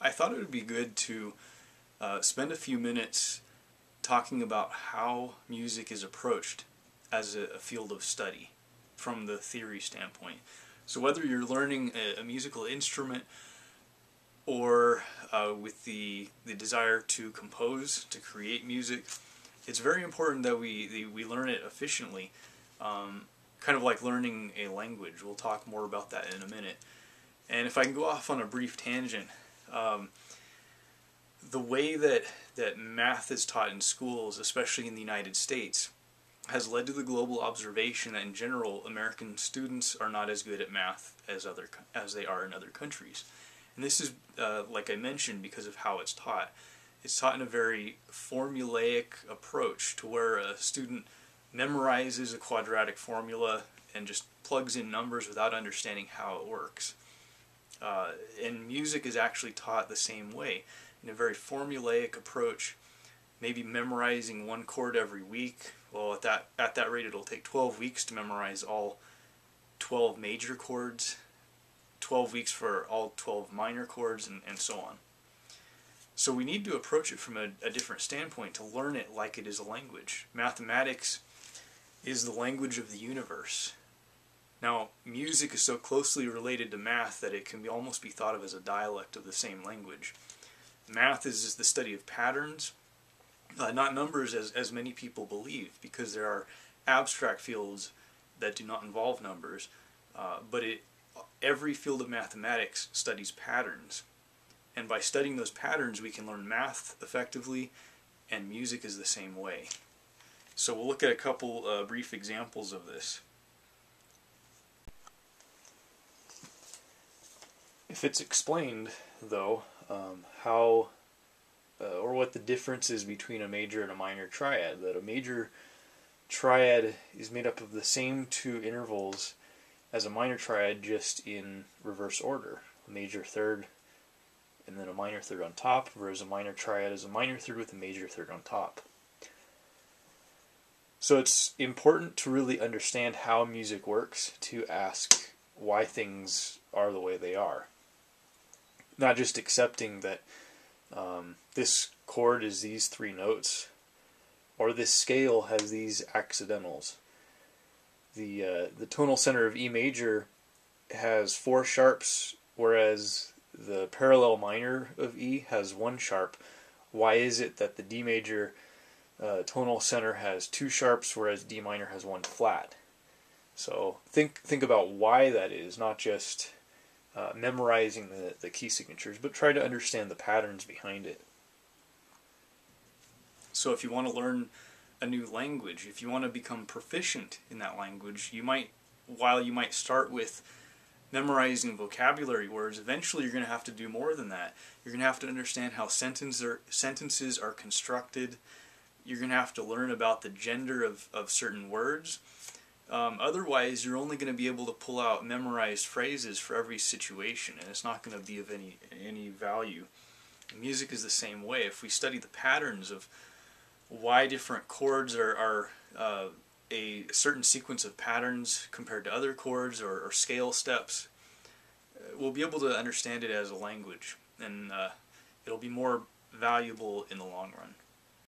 I thought it would be good to spend a few minutes talking about how music is approached as a field of study from the theory standpoint. So whether you're learning a musical instrument or with the desire to compose, to create music, it's very important that we learn it efficiently, kind of like learning a language. We'll talk more about that in a minute. And if I can go off on a brief tangent, the way that math is taught in schools, especially in the United States, has led to the global observation that in general American students are not as good at math as they are in other countries. And this is, like I mentioned, because of how it's taught. It's taught in a very formulaic approach to where a student memorizes a quadratic formula and just plugs in numbers without understanding how it works. And music is actually taught the same way, in a very formulaic approach, maybe memorizing one chord every week. Well, at that rate it'll take 12 weeks to memorize all 12 major chords, 12 weeks for all 12 minor chords, and so on. So we need to approach it from a different standpoint, to learn it like it is a language. Mathematics is the language of the universe. Now, music is so closely related to math that it can almost be thought of as a dialect of the same language. Math is the study of patterns, not numbers as many people believe, because there are abstract fields that do not involve numbers, but every field of mathematics studies patterns. And by studying those patterns, we can learn math effectively, and music is the same way. So we'll look at a couple brief examples of this. If it's explained, though, how or what the difference is between a major and a minor triad, that a major triad is made up of the same two intervals as a minor triad, just in reverse order. A major third and then a minor third on top, whereas a minor triad is a minor third with a major third on top. So it's important to really understand how music works to ask why things are the way they are. Not just accepting that this chord is these three notes, or this scale has these accidentals. The tonal center of E major has 4 sharps, whereas the parallel minor of E has 1 sharp. Why is it that the D major tonal center has 2 sharps, whereas D minor has 1 flat? So think about why that is, not just memorizing the key signatures, but try to understand the patterns behind it. So if you want to learn a new language, if you want to become proficient in that language, while you might start with memorizing vocabulary words, eventually you're going to have to do more than that. You're going to have to understand how sentences are constructed. You're going to have to learn about the gender of certain words. Otherwise, you're only going to be able to pull out memorized phrases for every situation, and it's not going to be of any value. Music is the same way. If we study the patterns of why different chords are a certain sequence of patterns compared to other chords or scale steps, we'll be able to understand it as a language, and it'll be more valuable in the long run.